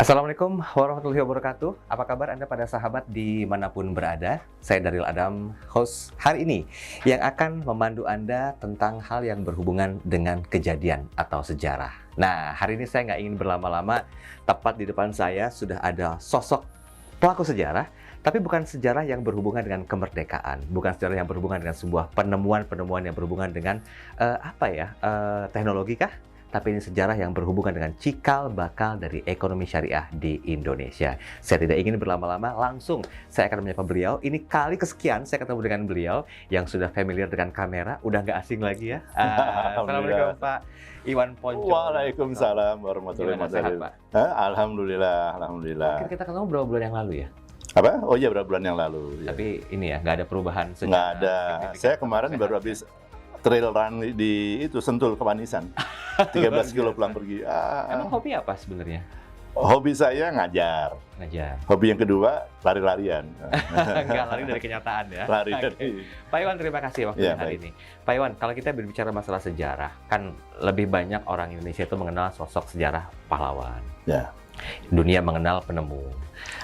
Assalamualaikum warahmatullahi wabarakatuh. Apa kabar Anda pada sahabat dimanapun berada? Saya Daryl Adam, host hari ini yang akan memandu Anda tentang hal yang berhubungan dengan kejadian atau sejarah. Nah, hari ini saya nggak ingin berlama-lama. Tepat di depan saya sudah ada sosok pelaku sejarah, tapi bukan sejarah yang berhubungan dengan kemerdekaan, bukan sejarah yang berhubungan dengan sebuah penemuan-penemuan yang berhubungan dengan teknologi kah? Tapi ini sejarah yang berhubungan dengan cikal bakal dari ekonomi syariah di Indonesia. Saya tidak ingin berlama-lama, langsung saya akan menyapa beliau. Ini kali kesekian saya ketemu dengan beliau yang sudah familiar dengan kamera, udah nggak asing lagi ya. Assalamualaikum Pak Iwan Poncol. Waalaikumsalam warahmatullahi wabarakatuh. Alhamdulillah. Akhirnya kita ketemu berapa bulan yang lalu ya? Apa? Oh iya, berapa bulan yang lalu. Tapi ini ya, nggak ada perubahan sejarah. Nggak ada. Saya kemarin baru habis trail run di Sentul Kemanisan. 13 kilo pulang pergi. Emang hobi apa sebenarnya? Hobi saya ngajar. Hobi yang kedua lari-larian. Enggak, lari dari kenyataan ya. Lari Okay. dari. Pak Iwan, terima kasih waktunya hari ini. Pak Iwan, kalau kita berbicara masalah sejarah, kan lebih banyak orang Indonesia itu mengenal sosok sejarah pahlawan. Ya. Dunia mengenal penemu.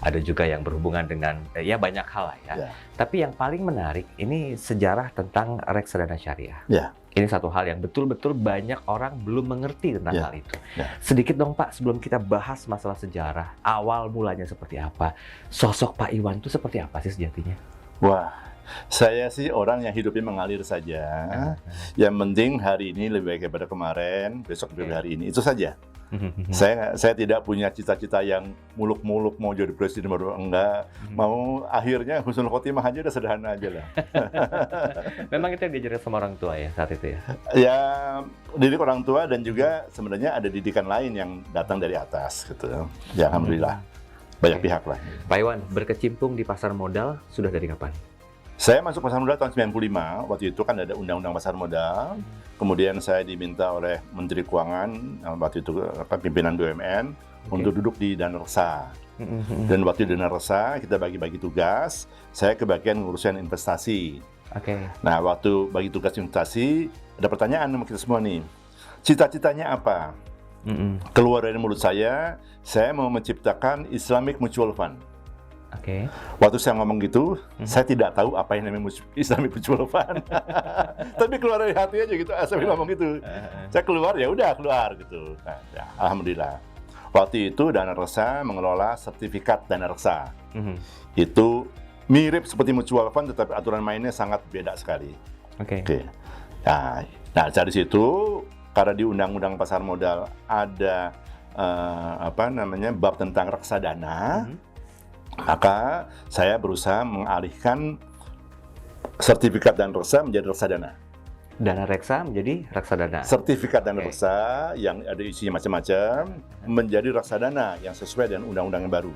Ada juga yang berhubungan dengan ya banyak hal lah ya. Ya. Tapi yang paling menarik ini sejarah tentang reksadana syariah. Ya. Ini satu hal yang betul-betul banyak orang belum mengerti tentang hal itu. Sedikit dong Pak, sebelum kita bahas masalah sejarah, awal mulanya seperti apa? Sosok Pak Iwan itu seperti apa sih sejatinya? Wah, saya sih orang yang hidupnya mengalir saja. Yang penting hari ini lebih baik daripada kemarin, besok lebih baik hari ini. Itu saja. Saya tidak punya cita-cita yang muluk-muluk mau jadi presiden baru enggak. Mau akhirnya husnul khotimah aja udah sederhana aja lah. Memang itu yang diajarin sama orang tua ya saat itu ya? Ya, didik orang tua dan juga sebenarnya ada didikan lain yang datang dari atas gitu. Ya alhamdulillah. Banyak pihak lah. Pak Iwan, berkecimpung di pasar modal sudah dari kapan? Saya masuk pasar modal tahun 95, waktu itu kan ada undang-undang pasar modal. Kemudian saya diminta oleh Menteri Keuangan, waktu itu pimpinan BUMN, untuk duduk di Dana Reksa. Dan waktu di Dana Reksa, kita bagi-bagi tugas, saya kebagian ngurusin investasi. Nah, waktu bagi tugas investasi, ada pertanyaan sama kita semua nih. Cita-citanya apa? Keluar dari mulut saya mau menciptakan Islamic Mutual Fund. Waktu saya ngomong gitu, saya tidak tahu apa yang namanya Islamic Mutual Fund. Tapi keluar dari hati aja gitu, saya ngomong gitu. Saya keluar, ya udah keluar gitu. Nah, ya, alhamdulillah. Waktu itu Dana Reksa mengelola sertifikat Dana Reksa. Itu mirip seperti Mutual Fund, tetapi aturan mainnya sangat beda sekali. Nah, dari situ karena di Undang-Undang Pasar Modal ada bab tentang reksadana. Maka saya berusaha mengalihkan sertifikat Dana Reksa menjadi reksadana. Dana Reksa menjadi reksadana. Sertifikat Dana Reksa yang ada isinya macam-macam menjadi reksadana yang sesuai dengan undang-undang yang baru.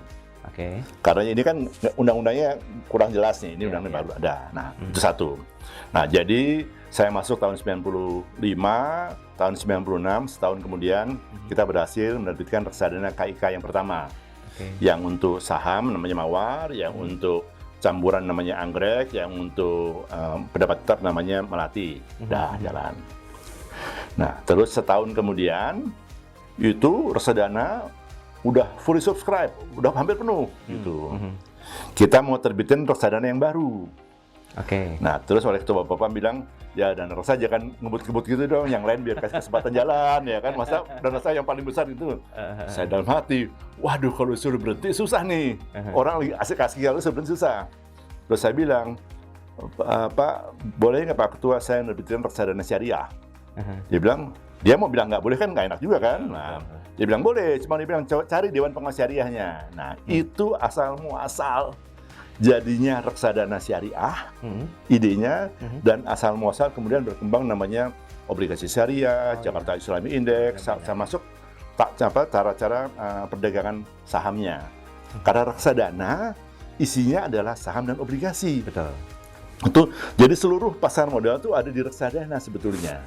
Karena ini kan undang-undangnya kurang jelas nih, ini undang-undang baru ada. Nah, itu satu. Nah, jadi saya masuk tahun 95, tahun 96, setahun kemudian kita berhasil menerbitkan reksadana KIK yang pertama. Yang untuk saham namanya Mawar, yang untuk campuran namanya Anggrek, yang untuk pendapat tetap namanya Melati. Dah jalan. Nah, terus setahun kemudian itu reksadana udah fully subscribe, udah hampir penuh gitu. Kita mau terbitin reksadana yang baru. Nah, terus oleh ketua bapak bilang, ya Dana Reksa jangan ngebut-ngebut gitu dong, yang lain biar kasih kesempatan jalan, ya kan, masa Dana Reksa yang paling besar itu. Saya dalam hati, waduh kalau suruh berhenti susah nih, orang lagi asik-asik kalau suruh berhenti susah. Terus saya bilang, Pak, boleh nggak Pak Ketua saya nerbitin reksadana syariah? Dia mau bilang nggak boleh kan, nggak enak juga kan. Nah, dia bilang boleh, cuma dia bilang cari Dewan Pengawas Syariahnya. Nah, itu asal muasal jadinya reksadana syariah, idenya, dan asal muasal kemudian berkembang namanya obligasi syariah, Jakarta Islamic Index, termasuk cara-cara perdagangan sahamnya. Karena reksadana isinya adalah saham dan obligasi. Itu jadi seluruh pasar modal itu ada di reksadana sebetulnya.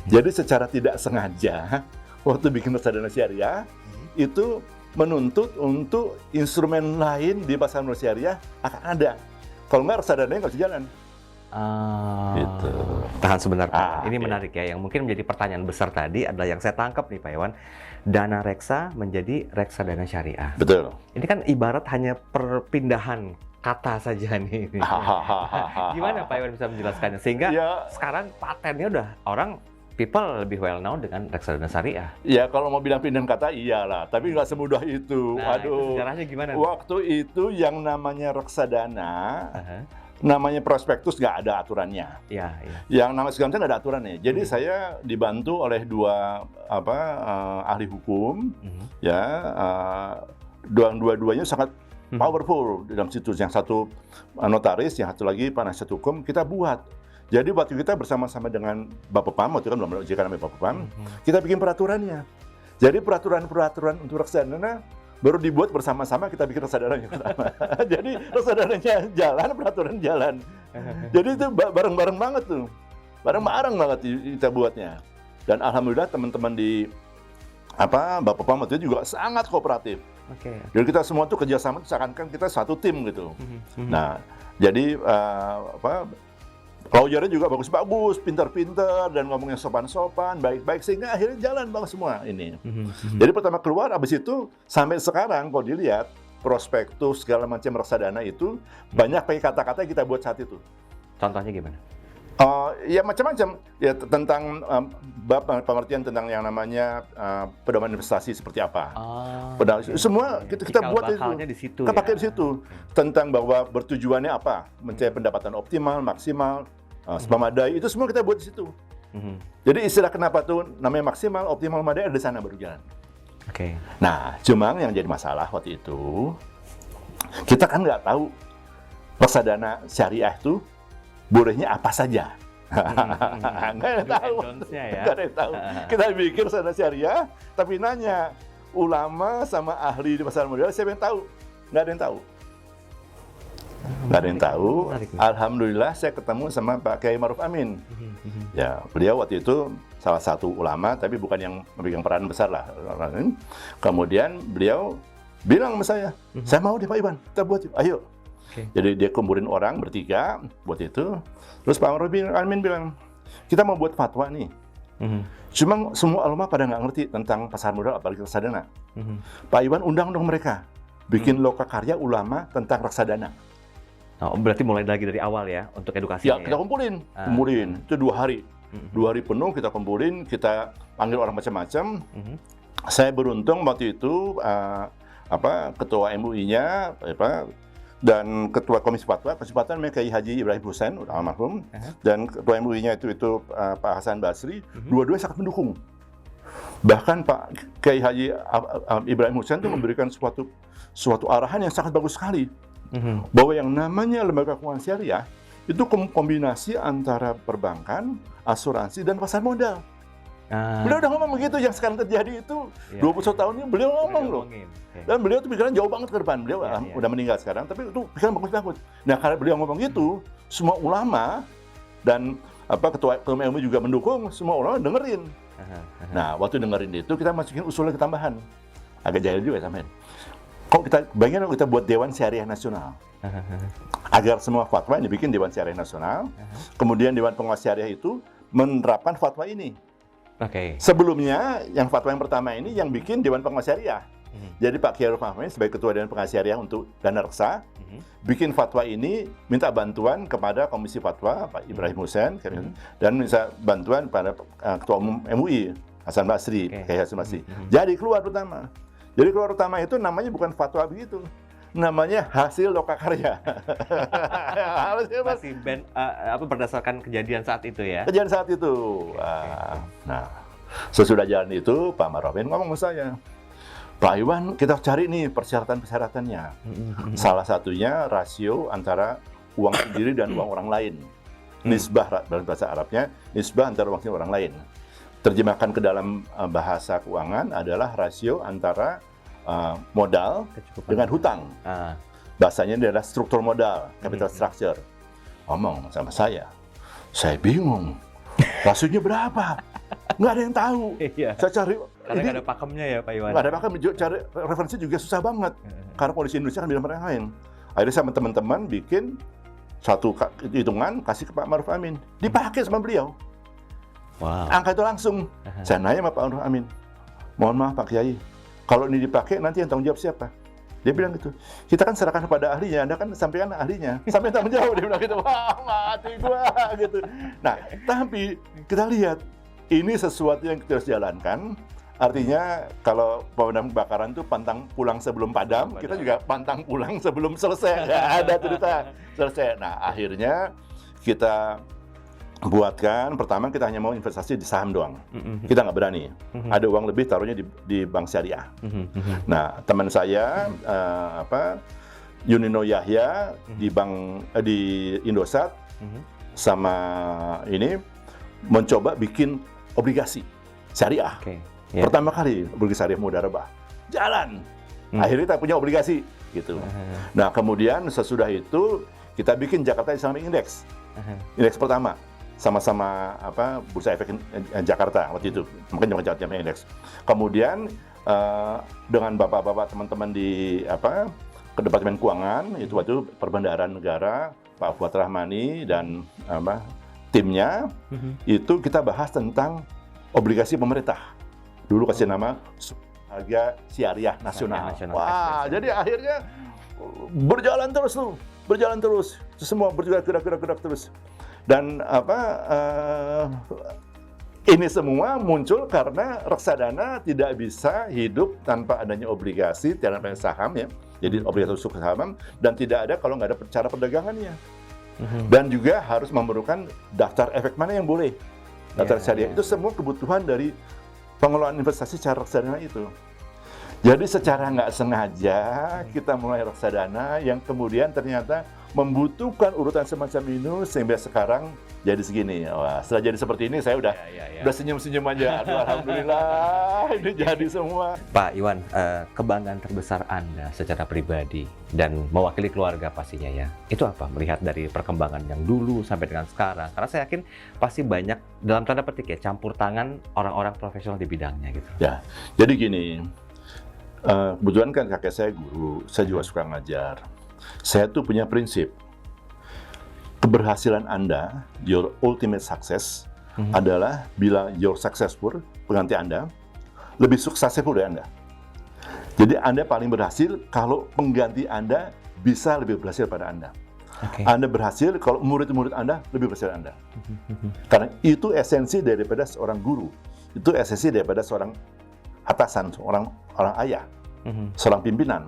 Jadi secara tidak sengaja waktu bikin reksadana syariah itu menuntut untuk instrumen lain di pasar modal syariah akan ada. Kalau nggak reksadananya nggak bisa jalan. Gitu. Tahan sebentar, Pak. Ini oke. menarik ya. Yang mungkin menjadi pertanyaan besar tadi adalah yang saya tangkap nih, Pak Iwan. Dana reksa menjadi reksadana syariah. Betul. Ini kan ibarat hanya perpindahan kata saja nih. Gimana Pak Iwan bisa menjelaskannya? Sehingga Ya, sekarang patennya udah orang people lebih well known dengan reksadana syariah. ya kalau mau bilang pindahan kata iyalah, tapi nggak semudah itu. Nah, itu Aduh, sejarahnya gimana? waktu itu yang namanya reksadana, Aha. namanya prospektus nggak ada aturannya. Iya, iya. Yang namanya segala macam nggak ada aturannya. Jadi saya dibantu oleh dua ahli hukum, ya, dua-duanya sangat powerful dalam situ. Yang satu notaris, yang satu lagi penasihat hukum. Kita buat. Jadi waktu kita bersama-sama dengan Bapepam, waktu itu kan belum ada OJK namanya Bapepam, kita bikin peraturannya. Jadi peraturan-peraturan untuk reksadana baru dibuat bersama-sama, kita bikin reksadananya pertama. Jadi reksadananya jalan, peraturan jalan. Jadi itu bareng-bareng banget tuh. Bareng-bareng banget kita buatnya. Dan alhamdulillah teman-teman di Bapepam waktu itu juga sangat kooperatif. Oke. Jadi kita semua tuh kerjasama, seakan-akan kita satu tim gitu. Nah, jadi lawyernya juga bagus-bagus, pintar-pintar, dan ngomongnya sopan-sopan, baik-baik, sehingga akhirnya jalan banget semua ini. Jadi pertama keluar, abis itu sampai sekarang kalau dilihat prospektus segala macam reksadana itu banyak pakai kata-kata yang kita buat saat itu. Contohnya gimana? Ya macam-macam ya tentang pengertian tentang yang namanya pedoman investasi seperti apa. Semua kita buat itu. Di situ, kita pakai di situ tentang bahwa bertujuannya apa, mencari pendapatan optimal, maksimal, memadai, itu semua kita buat di situ. Jadi istilah kenapa tuh namanya maksimal, optimal, memadai ada di sana baru jalan. Oke. Nah, cuma yang jadi masalah waktu itu kita kan nggak tahu reksadana syariah itu bolehnya apa saja. Nggak ada tahu. Nggak ada yang tahu. Kita bikin reksadana syariah, tapi nanya ulama sama ahli di pasar modal, siapa yang tahu? Nggak ada yang tahu. Nggak ada yang tahu. Alhamdulillah saya ketemu sama Pak Kiai Maruf Amin. Ya, beliau waktu itu salah satu ulama, tapi bukan yang memegang peran besar lah. Kemudian beliau bilang sama saya mau deh Pak Iwan, kita buat yuk, ayo. Jadi dia kumpulin orang bertiga buat itu. Terus Pak Maruf Amin bilang, kita mau buat fatwa nih. Cuma semua ulama pada nggak ngerti tentang pasar modal apalagi reksadana. Pak Iwan undang dong mereka, bikin lokakarya ulama tentang reksadana. Oh, berarti mulai lagi dari awal ya untuk edukasinya. Ya, kita kumpulin. Itu 2 hari. 2 hari penuh kita kumpulin, kita panggil orang macam-macam. Saya beruntung waktu itu ketua MUI-nya dan ketua komisi fatwa namanya Kiai Haji Ibrahim Husain, almarhum, dan ketua MUI-nya itu Pak Hasan Basri, dua-duanya sangat mendukung. Bahkan Pak Kiai Haji Ibrahim Husain itu memberikan suatu arahan yang sangat bagus sekali. Bahwa yang namanya lembaga keuangan syariah itu kombinasi antara perbankan, asuransi, dan pasar modal. Beliau udah ngomong begitu, yang sekarang terjadi itu 21 tahun ini beliau ngomong loh. Dan beliau tuh pikiran jauh banget ke depan. Beliau udah meninggal sekarang, tapi itu pikiran bagus-bagus. Nah, karena beliau ngomong gitu, semua ulama dan ketua MUI juga mendukung, semua ulama dengerin. Nah, waktu dengerin itu kita masukin usulnya ketambahan. Agak jahil juga sampean. Kok kita bayangin kita buat Dewan Syariah Nasional. Agar semua fatwa yang dibikin Dewan Syariah Nasional, kemudian Dewan Pengawas Syariah itu menerapkan fatwa ini. Sebelumnya, yang fatwa yang pertama ini yang bikin Dewan Pengawas Syariah. Jadi Pak Kiai Maruf Amin sebagai Ketua Dewan Pengawas Syariah untuk dana reksa, bikin fatwa ini, minta bantuan kepada Komisi Fatwa Pak Ibrahim Husain, dan minta bantuan pada Ketua Umum MUI Hasan Basri, Kiai Hasan Basri. Jadi keluar pertama. Jadi keluar utama itu namanya bukan fatwa begitu, namanya hasil lokakarya. Masih berdasarkan kejadian saat itu ya? Kejadian saat itu. Nah, sesudah jalan itu Pak Maruf Amin ngomong sama saya, Pak Iwan, kita cari nih persyaratan-persyaratannya. Salah satunya rasio antara uang sendiri dan uang orang lain. Nisbah dalam bahasa Arabnya, nisbah antara uang orang lain. Terjemahkan ke dalam bahasa keuangan adalah rasio antara modal dengan hutang. Bahasanya adalah struktur modal, capital structure. Ngomong sama saya bingung. Rasionya berapa? Nggak ada yang tahu. Saya cari. Karena nggak ada pakemnya ya Pak Iwan? Nggak ada pakem, cari referensi juga susah banget. Karena polisi Indonesia kan beda dengan yang lain. Akhirnya sama teman-teman bikin satu hitungan kasih ke Pak Ma'ruf Amin, dipakai sama beliau. Wow. Angka itu langsung. Saya nanya sama Pak Ma'ruf Amin, mohon maaf Pak Kiai, kalau ini dipakai nanti yang tanggung jawab siapa? Dia bilang gitu, kita kan serahkan kepada ahlinya, Anda kan sampaikan ahlinya, sampai tanggung jawab. Dia bilang gitu, wah mati gua gitu. Nah, tapi kita lihat ini sesuatu yang kita harus jalankan. Artinya kalau pemadam kebakaran itu pantang pulang sebelum padam, kita juga pantang pulang sebelum selesai. Ada cerita selesai. Nah, akhirnya kita buatkan, pertama kita hanya mau investasi di saham doang. Kita nggak berani. Ada uang lebih taruhnya di bank syariah. Nah, teman saya Yunino Yahya di Indosat sama ini mencoba bikin obligasi syariah. Pertama kali obligasi syariah mudarabah jalan. Akhirnya kita punya obligasi gitu. Nah, kemudian sesudah itu kita bikin Jakarta Islamic Index. Indeks pertama sama-sama Bursa Efek Jakarta waktu itu. Makanya Jakarta Islamic Index. Kemudian dengan bapak-bapak teman-teman di ke Departemen Keuangan itu waktu Perbendaharaan Negara, Pak Fuad Rahmani dan timnya itu kita bahas tentang obligasi pemerintah. Dulu kasih nama harga syariah nasional. Wah, jadi akhirnya berjalan terus. Semua bergerak terus. Dan ini semua muncul karena reksadana tidak bisa hidup tanpa adanya obligasi, tanpa adanya saham ya. Jadi obligasi untuk saham dan tidak ada kalau nggak ada cara perdagangannya. Dan juga harus memerlukan daftar efek mana yang boleh. Daftar syariah itu semua kebutuhan dari pengelolaan investasi secara reksadana itu. Jadi secara nggak sengaja kita mulai reksadana yang kemudian ternyata membutuhkan urutan semacam ini sehingga sekarang jadi segini. Wah, setelah jadi seperti ini saya udah senyum-senyum aja. Aduh, alhamdulillah ini jadi semua. Pak Iwan, kebanggaan terbesar Anda secara pribadi dan mewakili keluarga pastinya ya. Itu apa melihat dari perkembangan yang dulu sampai dengan sekarang? Karena saya yakin pasti banyak dalam tanda petik ya campur tangan orang-orang profesional di bidangnya gitu. Ya, jadi gini. Kebetulan kan kakek saya guru, saya juga suka ngajar. Saya tuh punya prinsip, keberhasilan Anda, your ultimate success, adalah bila your successful, pengganti Anda, lebih successful dari Anda. Jadi Anda paling berhasil kalau pengganti Anda bisa lebih berhasil pada Anda. Anda berhasil kalau murid-murid Anda lebih berhasil dari Anda. Karena itu esensi daripada seorang guru, itu esensi daripada seorang atasan, orang ayah, seorang pimpinan,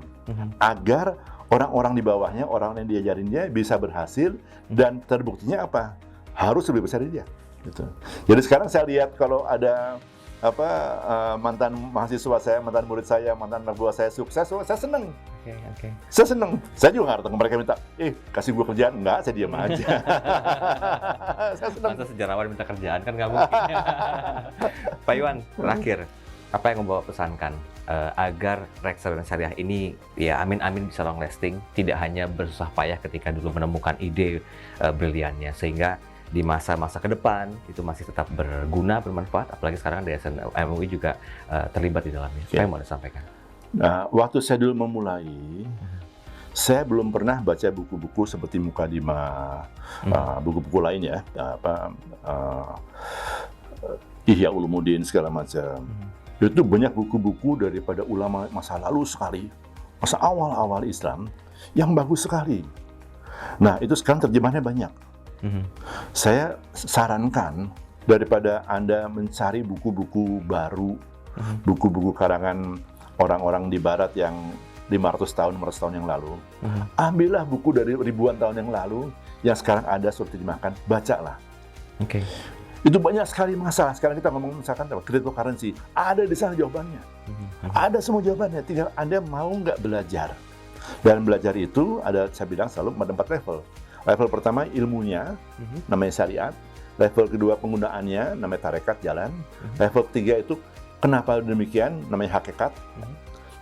agar orang-orang di bawahnya, orang yang diajarinnya bisa berhasil dan terbuktinya apa? Harus lebih besar dari dia. Gitu. Jadi sekarang saya lihat kalau ada mantan mahasiswa saya, mantan murid saya, mantan anak buah saya sukses, saya seneng. Saya seneng. Saya juga nggak datang ke mereka minta, kasih gue kerjaan, enggak, saya diam aja. Saya seneng. Masa sejarawan minta kerjaan kan nggak mungkin. Pak Iwan, terakhir. Apa yang membawa pesankan agar reksadana syariah ini ya amin bisa long lasting, tidak hanya bersusah payah ketika dulu menemukan ide briliannya, sehingga di masa-masa ke depan itu masih tetap berguna, bermanfaat, apalagi sekarang DSN MUI juga terlibat di dalamnya. Apa yang mau disampaikan? Nah, waktu saya dulu memulai, saya belum pernah baca buku-buku seperti Mukadimah, buku-buku lain ya, Ihya Ulumuddin segala macam. Itu banyak buku-buku daripada ulama masa lalu sekali, masa awal-awal Islam, yang bagus sekali. Nah, itu sekarang terjemahannya banyak. Saya sarankan, daripada Anda mencari buku-buku baru, buku-buku karangan orang-orang di Barat yang 500 tahun yang lalu, ambillah buku dari ribuan tahun yang lalu, yang sekarang ada sudah terjemahkan, bacalah. Itu banyak sekali masalah. Sekarang kita ngomong misalkan cryptocurrency, ada di sana jawabannya. Ada semua jawabannya, tinggal Anda mau nggak belajar. Dan belajar itu ada, saya bilang selalu ada 4 level. Level pertama ilmunya, namanya syariat. Level kedua penggunaannya, namanya tarekat, jalan. Level ketiga itu kenapa demikian, namanya hakikat.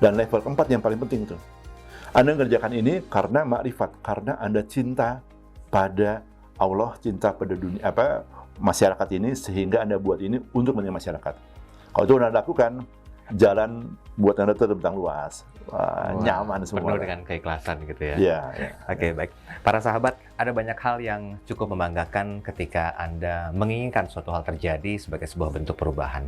Dan level keempat yang paling penting itu, Anda mengerjakan ini karena makrifat, karena Anda cinta pada Allah, cinta pada dunia, masyarakat ini, sehingga Anda buat ini untuk menjadi masyarakat. Kalau itu Anda lakukan, jalan buat Anda terbentang luas. Wah, nyaman semua. Penuh dengan keikhlasan gitu ya. Iya, ya. Oke, baik. Para sahabat, ada banyak hal yang cukup membanggakan ketika Anda menginginkan suatu hal terjadi sebagai sebuah bentuk perubahan.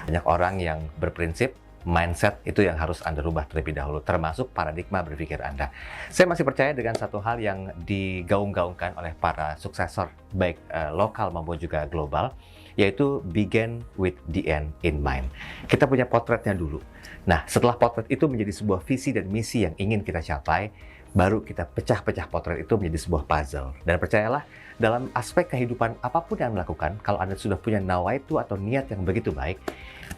Banyak orang yang berprinsip mindset itu yang harus Anda rubah terlebih dahulu, termasuk paradigma berpikir Anda. Saya masih percaya dengan satu hal yang digaung-gaungkan oleh para suksesor, baik lokal maupun juga global, yaitu begin with the end in mind. Kita punya potretnya dulu. Nah, setelah potret itu menjadi sebuah visi dan misi yang ingin kita capai, baru kita pecah-pecah potret itu menjadi sebuah puzzle. Dan percayalah, dalam aspek kehidupan apapun yang dilakukan, kalau Anda sudah punya nawaitu atau niat yang begitu baik,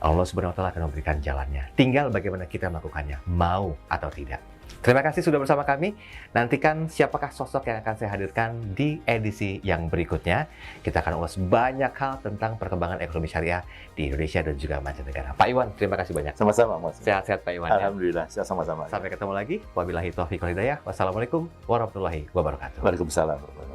Allah Subhanahu wa Ta'ala akan memberikan jalannya. Tinggal bagaimana kita melakukannya, mau atau tidak. Terima kasih sudah bersama kami. Nantikan siapakah sosok yang akan saya hadirkan di edisi yang berikutnya. Kita akan ulas banyak hal tentang perkembangan ekonomi syariah di Indonesia dan juga mancanegara. Pak Iwan, terima kasih banyak. Sama-sama, Mas. Sehat-sehat Pak Iwan. Alhamdulillah, sehat sama-sama. Sampai ketemu lagi. Wabillahi taufiq wal hidayah. Wassalamualaikum warahmatullahi wabarakatuh. Waalaikumsalam.